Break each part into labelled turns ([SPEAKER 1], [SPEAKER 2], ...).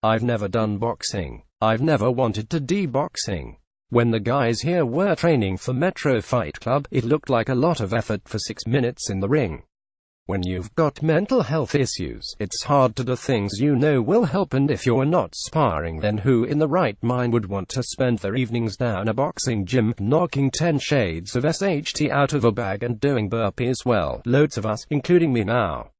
[SPEAKER 1] I've never done boxing. I've never wanted to do boxing. When the guys here were training for Metro Fight Club, it looked like a lot of effort for 6 minutes in the ring. When you've got mental health issues, it's hard to do things you know will help, and if you're not sparring, then who in the right mind would want to spend their evenings down a boxing gym, knocking 10 shades of SHT out of a bag and doing burpees? Well, loads of us, including me now.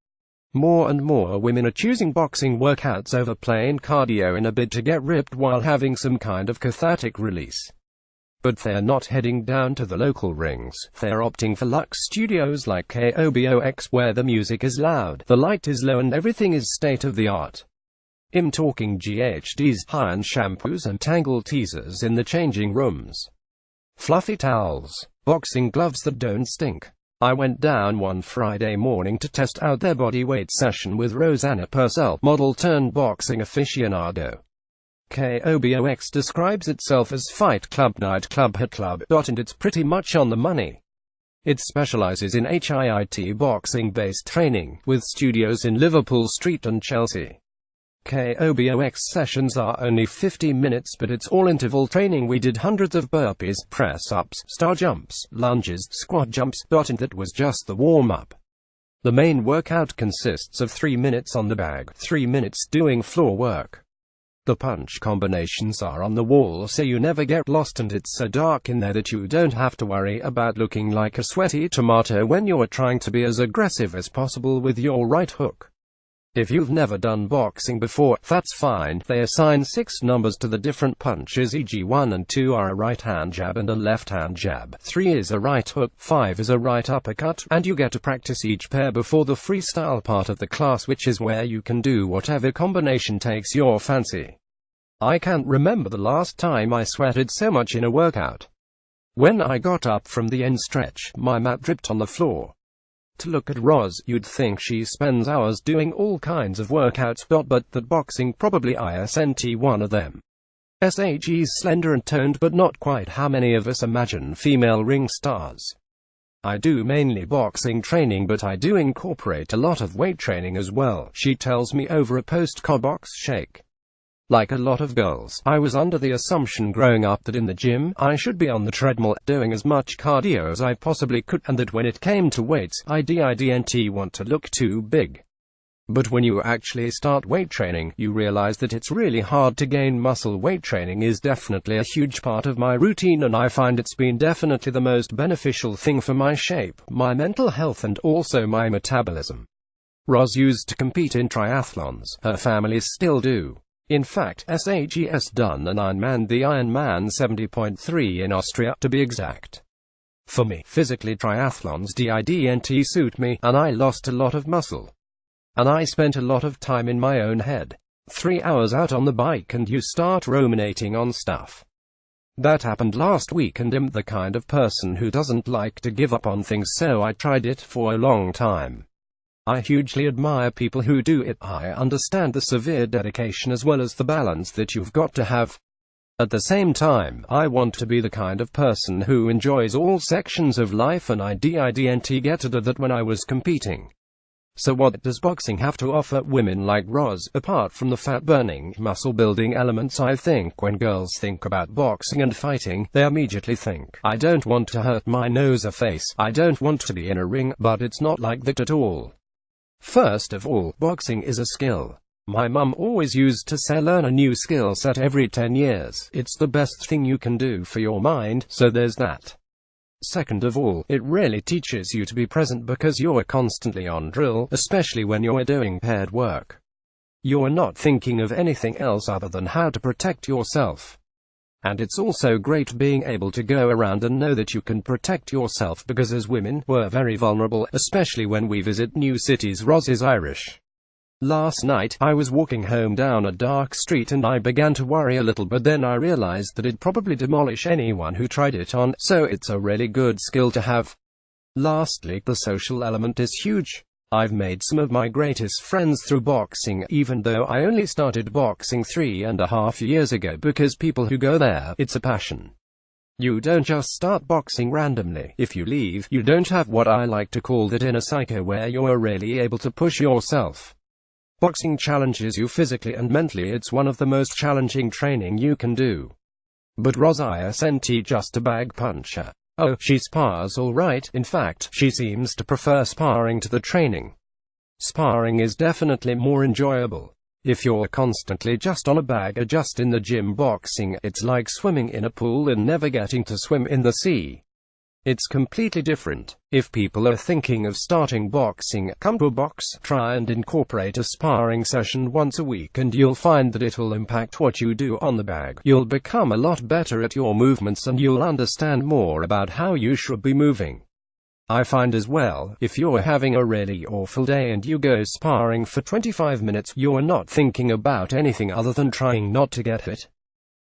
[SPEAKER 1] More and more women are choosing boxing workouts over plain cardio in a bid to get ripped while having some kind of cathartic release. But they're not heading down to the local rings. They're opting for luxe studios like KOBOX, where the music is loud, the light is low, and everything is state-of-the-art. I'm talking GHDs, high-end shampoos and tangle teasers in the changing rooms. Fluffy towels. Boxing gloves that don't stink. I went down one Friday morning to test out their bodyweight session with Rosanna Purcell, model turned boxing aficionado. KOBOX describes itself as Fight Club, Nightclub, Hit Club, and it's pretty much on the money. It specializes in HIIT boxing-based training, with studios in Liverpool Street and Chelsea. KOBOX sessions are only 50 minutes, but it's all interval training. We did hundreds of burpees, press-ups, star jumps, lunges, squat jumps, and that was just the warm-up. The main workout consists of 3 minutes on the bag, 3 minutes doing floor work. The punch combinations are on the wall so you never get lost, and it's so dark in there that you don't have to worry about looking like a sweaty tomato when you're trying to be as aggressive as possible with your right hook. If you've never done boxing before, that's fine. They assign 6 numbers to the different punches, e.g. 1 and 2 are a right-hand jab and a left-hand jab, 3 is a right hook, 5 is a right uppercut, and you get to practice each pair before the freestyle part of the class, which is where you can do whatever combination takes your fancy. I can't remember the last time I sweated so much in a workout. When I got up from the end stretch, my mat dripped on the floor. To look at Roz, you'd think she spends hours doing all kinds of workouts, but that boxing probably isn't one of them. SHE's slender and toned, but not quite how many of us imagine female ring stars. I do mainly boxing training, but I do incorporate a lot of weight training as well, she tells me over a post-box shake. Like a lot of girls, I was under the assumption growing up that in the gym, I should be on the treadmill, doing as much cardio as I possibly could, and that when it came to weights, I didn't want to look too big. But when you actually start weight training, you realize that it's really hard to gain muscle. Weight training is definitely a huge part of my routine, and I find it's been definitely the most beneficial thing for my shape, my mental health, and also my metabolism. Roz used to compete in triathlons. Her family still do. In fact, SHE's done an Ironman, the Ironman 70.3 in Austria, to be exact. For me, physically triathlons didn't suit me, and I lost a lot of muscle. And I spent a lot of time in my own head. 3 hours out on the bike and you start ruminating on stuff. That happened last week, and I'm the kind of person who doesn't like to give up on things, so I tried it for a long time. I hugely admire people who do it. I understand the severe dedication as well as the balance that you've got to have. At the same time, I want to be the kind of person who enjoys all sections of life, and I didn't get to do that when I was competing. So what does boxing have to offer women like Roz, apart from the fat-burning, muscle-building elements? I think when girls think about boxing and fighting, they immediately think, I don't want to hurt my nose or face, I don't want to be in a ring, but it's not like that at all. First of all, boxing is a skill. My mum always used to say, learn a new skill set every 10 years. It's the best thing you can do for your mind, so there's that. Second of all, it really teaches you to be present because you're constantly on drill, especially when you're doing paired work. You're not thinking of anything else other than how to protect yourself. And it's also great being able to go around and know that you can protect yourself, because as women, we're very vulnerable, especially when we visit new cities. Roz is Irish. Last night, I was walking home down a dark street and I began to worry a little, but then I realized that it'd probably demolish anyone who tried it on, so it's a really good skill to have. Lastly, the social element is huge. I've made some of my greatest friends through boxing, even though I only started boxing 3.5 years ago, because people who go there, it's a passion. You don't just start boxing randomly. If you leave, you don't have what I like to call that inner psycho where you're really able to push yourself. Boxing challenges you physically and mentally. It's one of the most challenging training you can do. But Roz isn't just a bag puncher. Oh, she spars alright. In fact, she seems to prefer sparring to the training. Sparring is definitely more enjoyable. If you're constantly just on a bag or just in the gym, boxing, it's like swimming in a pool and never getting to swim in the sea. It's completely different. If people are thinking of starting boxing, come to a box. Try and incorporate a sparring session once a week and you'll find that it'll impact what you do on the bag. You'll become a lot better at your movements and you'll understand more about how you should be moving. I find as well, if you're having a really awful day and you go sparring for 25 minutes, you're not thinking about anything other than trying not to get hit.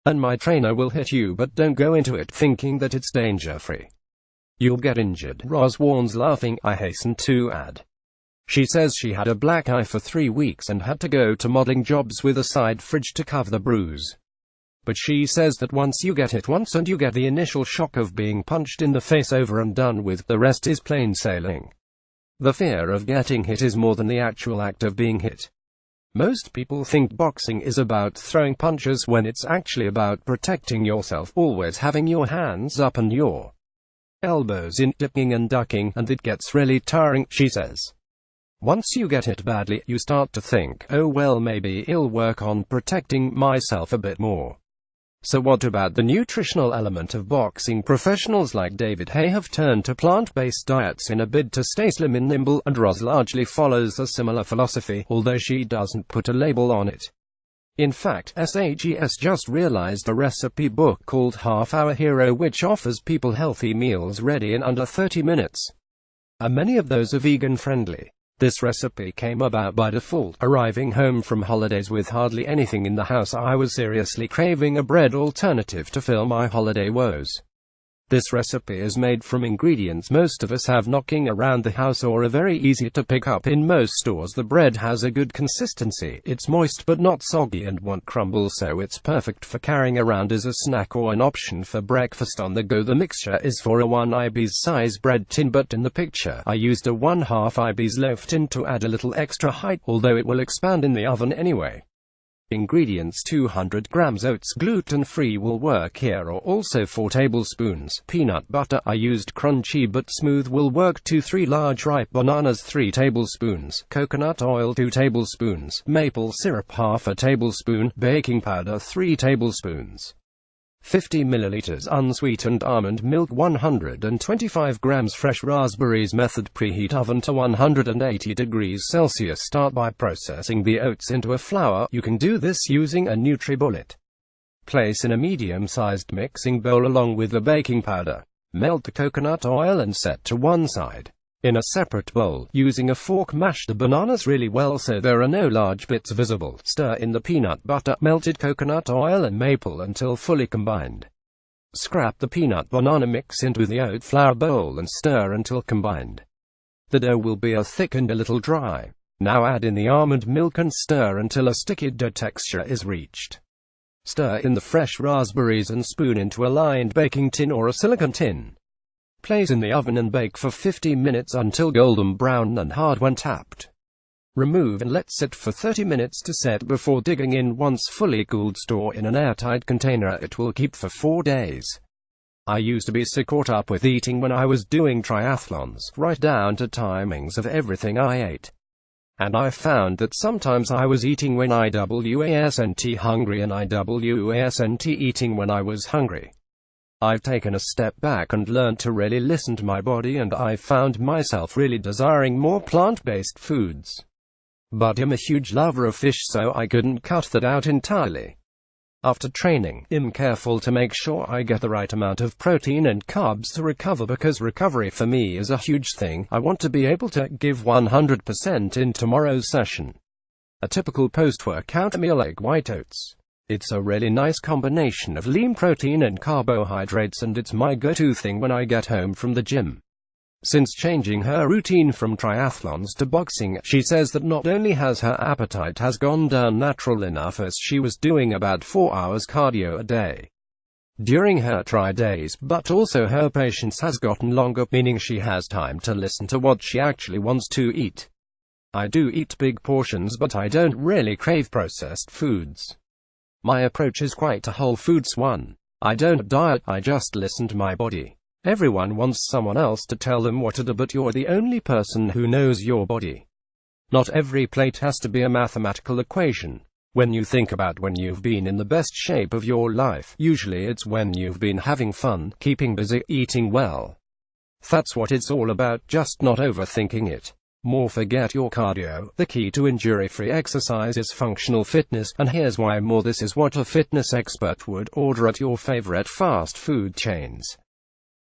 [SPEAKER 1] And my trainer will hit you, but don't go into it thinking that it's danger-free. You'll get injured, Roz warns, laughing, I hasten to add. She says she had a black eye for 3 weeks and had to go to modeling jobs with a side fridge to cover the bruise. But she says that once you get hit once and you get the initial shock of being punched in the face, over and done with, the rest is plain sailing. The fear of getting hit is more than the actual act of being hit. Most people think boxing is about throwing punches when it's actually about protecting yourself, always having your hands up and your elbows in, dipping and ducking, and it gets really tiring, she says. Once you get hit badly, you start to think, oh well, maybe I'll work on protecting myself a bit more. So what about the nutritional element of boxing? Professionals like David Hay have turned to plant-based diets in a bid to stay slim and nimble, and Roz largely follows a similar philosophy, although she doesn't put a label on it. In fact, SAGS just realized a recipe book called Half Hour Hero which offers people healthy meals ready in under 30 minutes. And many of those are vegan-friendly. This recipe came about by default. Arriving home from holidays with hardly anything in the house, I was seriously craving a bread alternative to fill my holiday woes. This recipe is made from ingredients most of us have knocking around the house or are very easy to pick up in most stores. The bread has a good consistency, it's moist but not soggy and won't crumble, so it's perfect for carrying around as a snack or an option for breakfast on the go. The mixture is for a 1 IB's size bread tin, but in the picture I used a 1/2 IB's loaf tin to add a little extra height, although it will expand in the oven anyway. Ingredients: 200 grams oats, gluten-free will work here, or also 4 tablespoons peanut butter. I used crunchy but smooth, will work. 2-3 large ripe bananas, 3 tablespoons coconut oil, 2 tablespoons maple syrup, 1/2 tablespoon baking powder, 3 tablespoons 50 milliliters unsweetened almond milk, 125 grams fresh raspberries. Method: preheat oven to 180 degrees Celsius. Start by processing the oats into a flour. You can do this using a NutriBullet. Place in a medium-sized mixing bowl along with the baking powder. Melt the coconut oil and set to one side. In a separate bowl, using a fork, mash the bananas really well so there are no large bits visible. Stir in the peanut butter, melted coconut oil and maple until fully combined. Scrap the peanut banana mix into the oat flour bowl and stir until combined. The dough will be thick and a little dry. Now add in the almond milk and stir until a sticky dough texture is reached. Stir in the fresh raspberries and spoon into a lined baking tin or a silicone tin. Place in the oven and bake for 50 minutes until golden brown and hard when tapped. Remove and let sit for 30 minutes to set before digging in. Once fully cooled, store in an airtight container. It will keep for 4 days. I used to be so caught up with eating when I was doing triathlons, right down to timings of everything I ate. And I found that sometimes I was eating when I wasn't hungry and I wasn't eating when I was hungry. I've taken a step back and learned to really listen to my body, and I found myself really desiring more plant-based foods. But I'm a huge lover of fish, so I couldn't cut that out entirely. After training, I'm careful to make sure I get the right amount of protein and carbs to recover, because recovery for me is a huge thing. I want to be able to give 100% in tomorrow's session. A typical post-workout meal: egg white oats. It's a really nice combination of lean protein and carbohydrates, and it's my go-to thing when I get home from the gym. Since changing her routine from triathlons to boxing, she says that not only has her appetite has gone down natural enough, as she was doing about 4 hours cardio a day during her tri days, but also her patience has gotten longer, meaning she has time to listen to what she actually wants to eat. I do eat big portions, but I don't really crave processed foods. My approach is quite a whole foods one. I don't diet, I just listen to my body. Everyone wants someone else to tell them what to do, but you're the only person who knows your body. Not every plate has to be a mathematical equation. When you think about when you've been in the best shape of your life, usually it's when you've been having fun, keeping busy, eating well. That's what it's all about, just not overthinking it. More forget your cardio. The key to injury-free exercise is functional fitness, and here's why more. This is what a fitness expert would order at your favorite fast food chains.